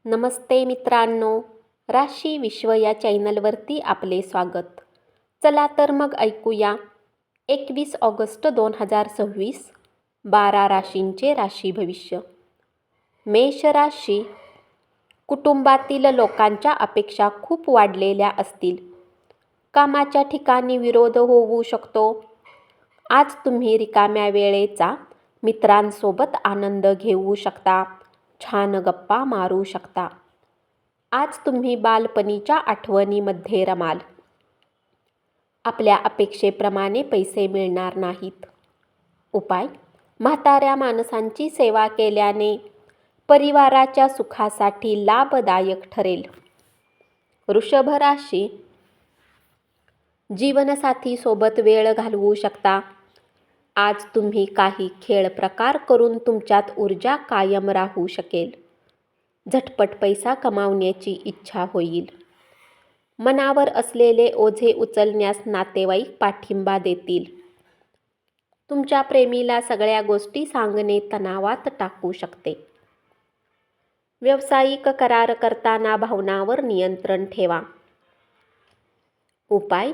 नमस्ते मित्रांनो, राशी विश्व या चॅनलवरती आपले स्वागत. चला तर मग ऐकूया 21 ऑगस्ट 2026 12 राशींचे राशी भविष्य. मेष राशी. कुटुंबातील लोकांच्या अपेक्षा खूप वाढलेल्या असतील. कामाच्या ठिकाणी विरोध होऊ शकतो. आज तुम्ही रिकाम्या वेळेचा मित्रांसोबत आनंद घेऊ शकता. छान गप्पा मारू शकता. आज तुम्ही बालपणीच्या आठवणीमध्ये रमाल. आपल्या अपेक्षेप्रमाणे पैसे मिळणार नाहीत. उपाय: म्हाताऱ्या माणसांची सेवा केल्याने परिवाराच्या सुखासाठी लाभदायक ठरेल. वृषभ राशी. जीवनसाथीसोबत वेळ घालवू शकता. आज तुम्ही काही खेळ प्रकार करून तुमच्यात ऊर्जा कायम राहू शकेल. झटपट पैसा कमावण्याची इच्छा होईल. मनावर असलेले ओझे उचलण्यास नातेवाईक पाठिंबा देतील. तुमच्या प्रेमीला सगळ्या गोष्टी सांगणे तणावात टाकू शकते. व्यावसायिक करार करताना भावनांवर नियंत्रण ठेवा. उपाय: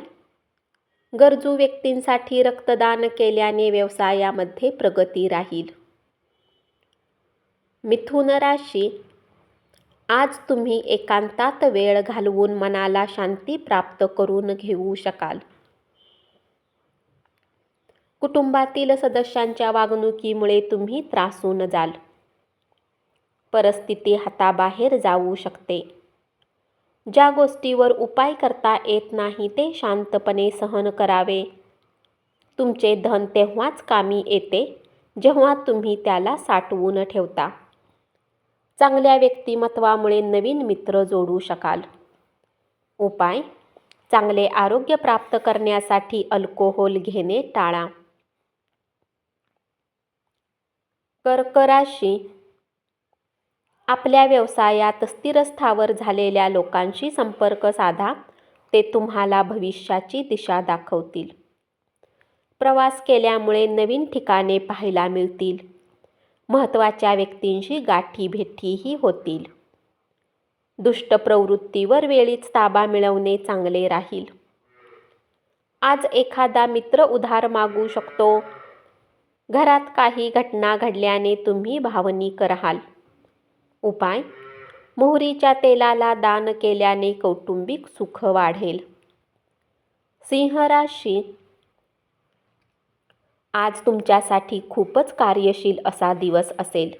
गरजू व्यक्तींसाठी रक्तदान केल्याने व्यवसायामध्ये प्रगती राहील. मिथुन राशी. आज तुम्ही एकांतात वेळ घालवून मनाला शांती प्राप्त करून घेऊ शकाल. कुटुंबातील सदस्यांच्या वागणुकीमुळे तुम्ही त्रासून जाल. परिस्थिती हाताबाहेर जाऊ शकते. ज्या गोष्टीवर उपाय करता येत नाही ते शांतपणे सहन करावे. तुमचे धन तेव्हाच कामी येते जेव्हा तुम्ही त्याला साठवून ठेवता. चांगल्या व्यक्तिमत्वामुळे नवीन मित्र जोडू शकाल. उपाय: चांगले आरोग्य प्राप्त करण्यासाठी अल्कोहोल घेणे टाळा. कर्क राशी. आपल्या व्यवसायात स्थिरस्थावर झालेल्या लोकांशी संपर्क साधा. ते तुम्हाला भविष्याची दिशा दाखवतील. प्रवास केल्यामुळे नवीन ठिकाणे पाहायला मिळतील. महत्त्वाच्या व्यक्तींशी गाठीभेटीही होतील. दुष्ट प्रवृत्तीवर वेळीच ताबा मिळवणे चांगले राहील. आज एखादा मित्र उधार मागू शकतो. घरात काही घटना घडल्याने तुम्ही भावनिक राहाल. उपाय: मोहरीच्या तेलाला दान केल्याने कौटुंबिक सुख वाढेल. सिंह राशी. आज तुमच्यासाठी खूपच कार्यशील असा दिवस असेल.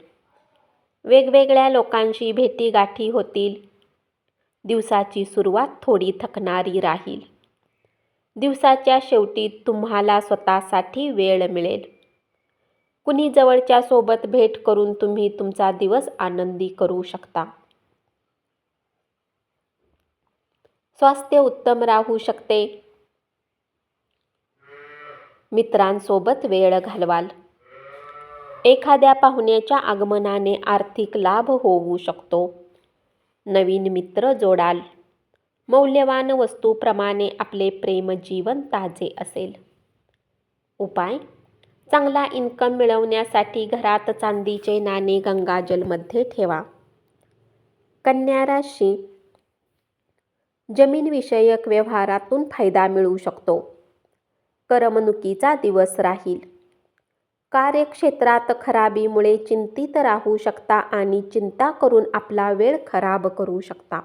वेगवेगळ्या लोकांशी भेटीगाठी होतील. दिवसाची सुरुवात थोडी थकणारी राहील. दिवसाच्या शेवटी तुम्हाला स्वतःसाठी वेळ मिळेल. कुणी जवळच्या सोबत भेट करून तुम्ही तुमचा दिवस आनंदी करू शकता. स्वास्थ्य उत्तम राहू शकते. मित्रांसोबत वेळ घालवाल. एखाद्या पाहुण्याच्या आगमनाने आर्थिक लाभ होऊ शकतो. नवीन मित्र जोडाल. मौल्यवान वस्तूप्रमाणे आपले प्रेमजीवन ताजे असेल. उपाय: चांगला इन्कम मिळवण्यासाठी घरात चांदीचे नाणे गंगाजलमध्ये ठेवा. कन्या राशी. जमीनविषयक व्यवहारातून फायदा मिळू शकतो. करमणुकीचा दिवस राहील. कार्यक्षेत्रात खराबीमुळे चिंतित राहू शकता आणि चिंता करून आपला वेळ खराब करू शकता.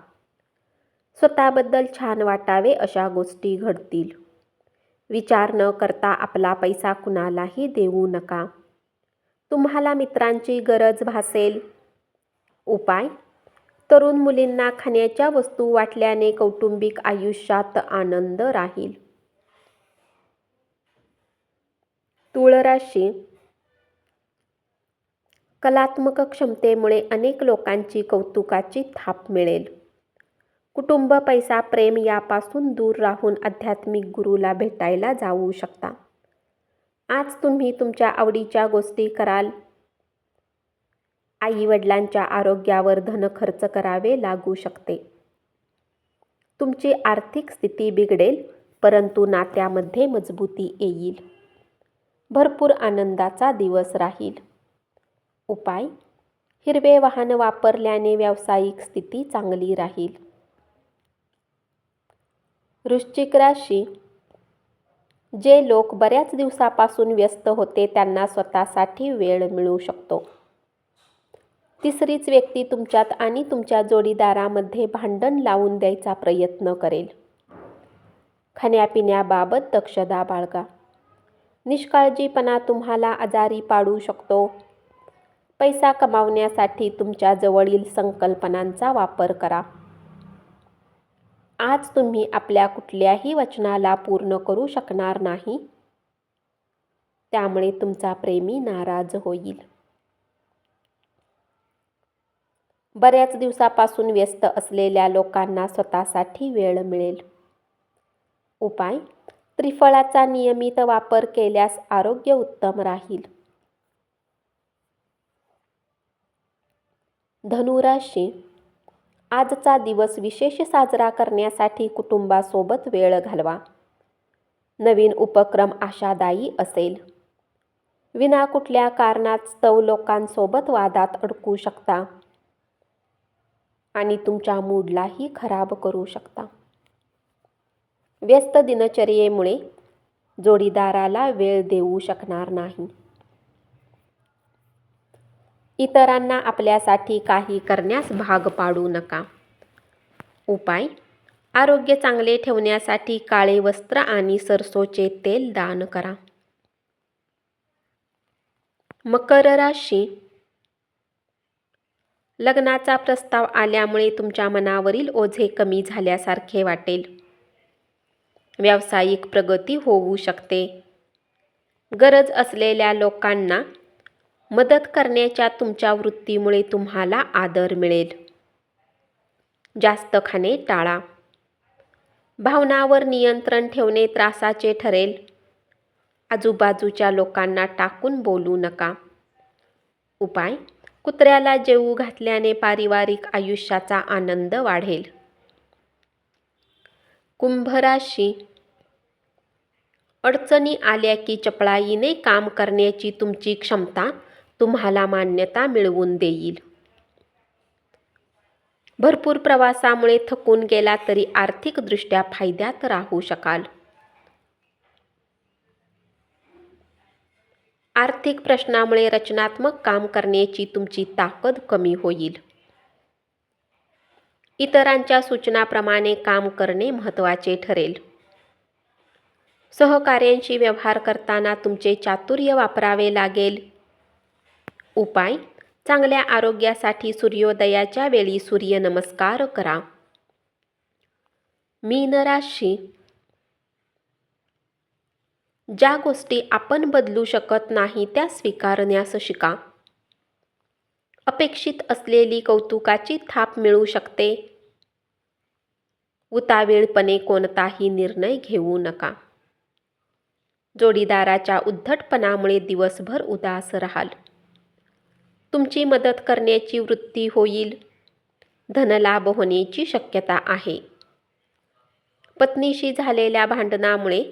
स्वतःबद्दल छान वाटावे अशा गोष्टी घडतील. विचार न करता आपला पैसा कुणालाही देऊ नका. तुम्हाला मित्रांची गरज भासेल. उपाय: तरुण मुलींना खाण्याच्या वस्तू वाटल्याने कौटुंबिक आयुष्यात आनंद राहील. तुळ राशी. कलात्मक क्षमतेमुळे अनेक लोकांची कौतुकाची थाप मिळेल. कुटुंब, पैसा, प्रेम यापासून दूर राहून आध्यात्मिक गुरूला भेटायला जाऊ शकता. आज तुम्ही तुमच्या आवडीच्या गोष्टी कराल. आई-वडिलांच्या आरोग्यावर धन खर्च करावे लागू शकते. तुमची आर्थिक स्थिती बिघडेल, परंतु नात्यामध्ये मजबूती येईल. भरपूर आनंदाचा दिवस राहील. उपाय: हिरवे वाहन वापरल्याने व्यावसायिक स्थिती चांगली राहील. वृश्चिक राशी. जे लोक बऱ्याच दिवसापासून व्यस्त होते त्यांना स्वतःसाठी वेळ मिळू शकतो. तिसरीच व्यक्ती तुमच्यात आणि तुमच्या जोडीदारामध्ये भांडण लावून द्यायचा प्रयत्न करेल. खाण्यापिण्याबाबत दक्षता बाळगा. निष्काळजीपणा तुम्हाला आजारी पाडू शकतो. पैसा कमावण्यासाठी तुमच्या जवळील संकल्पनांचा वापर करा. आज तुम्ही आपल्या कुठल्याही वचनाला पूर्ण करू शकणार नाही, त्यामुळे तुमचा प्रेमी नाराज होईल. बऱ्याच दिवसापासून व्यस्त असलेल्या लोकांना स्वतःसाठी वेळ मिळेल. उपाय: त्रिफळाचा नियमित वापर केल्यास आरोग्य उत्तम राहील. धनुराशी. आजचा दिवस विशेष साजरा करण्यासाठी कुटुंबासोबत वेळ घालवा. नवीन उपक्रम आशादायी असेल. विना कुठल्या कारणास्तव लोकांसोबत वादात अडकू शकता आणि तुमच्या मूडलाही खराब करू शकता. व्यस्त दिनचर्येमुळे जोडीदाराला वेळ देऊ शकणार नाही. इतरांना आपल्यासाठी काही करण्यास भाग पाडू नका. उपाय: आरोग्य चांगले ठेवण्यासाठी काळे वस्त्र आणि सरसोचे तेल दान करा. मकर राशी. लग्नाचा प्रस्ताव आल्यामुळे तुमच्या मनावरील ओझे कमी झाल्यासारखे वाटेल. व्यावसायिक प्रगती होऊ शकते. गरज असलेल्या लोकांना मदत करण्याच्या तुमच्या वृत्तीमुळे तुम्हाला आदर मिळेल. जास्त खाणे टाळा. भावनांवर नियंत्रण ठेवणे त्रासाचे ठरेल. आजूबाजूच्या लोकांना टाकून बोलू नका. उपाय: कुत्र्याला जेवू घातल्याने पारिवारिक आयुष्याचा आनंद वाढेल. कुंभ राशी. अडचणी आल्या की चपळाईने काम करण्याची तुमची क्षमता तुम्हाला मान्यता मिळवून देईल. भरपूर प्रवासामुळे थकून गेला तरी आर्थिकदृष्ट्या फायद्यात राहू शकाल. आर्थिक प्रश्नामुळे रचनात्मक काम करण्याची तुमची ताकद कमी होईल. इतरांच्या सूचनाप्रमाणे काम करणे महत्त्वाचे ठरेल. सहकार्यांशी व्यवहार करताना तुमचे चातुर्य वापरावे लागेल. उपाय: चांगल्या आरोग्यासाठी सूर्योदयाच्या वेळी सूर्यनमस्कार करा. मीन राशी. ज्या गोष्टी आपण बदलू शकत नाही त्या स्वीकारण्यास शिका. अपेक्षित असलेली कौतुकाची थाप मिळू शकते. उतावीळपणे कोणताही निर्णय घेऊ नका. जोडीदाराच्या उद्धटपणामुळे दिवसभर उदास राहाल. तुमची मदत करण्याची वृत्ती होईल. धनलाभ होण्याची शक्यता आहे. पत्नीशी झालेल्या भांडणामुळे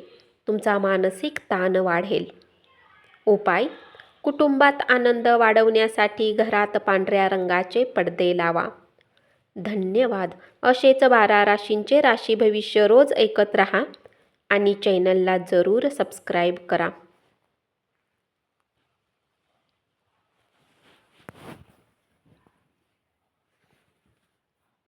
तुमचा मानसिक ताण वाढेल. उपाय: कुटुंबात आनंद वाढवण्यासाठी घरात पांढऱ्या रंगाचे पडदे लावा. धन्यवाद. असेच 12 राशींचे राशी भविष्य रोज ऐकत रहा आणि चॅनलला जरूर सबस्क्राईब करा.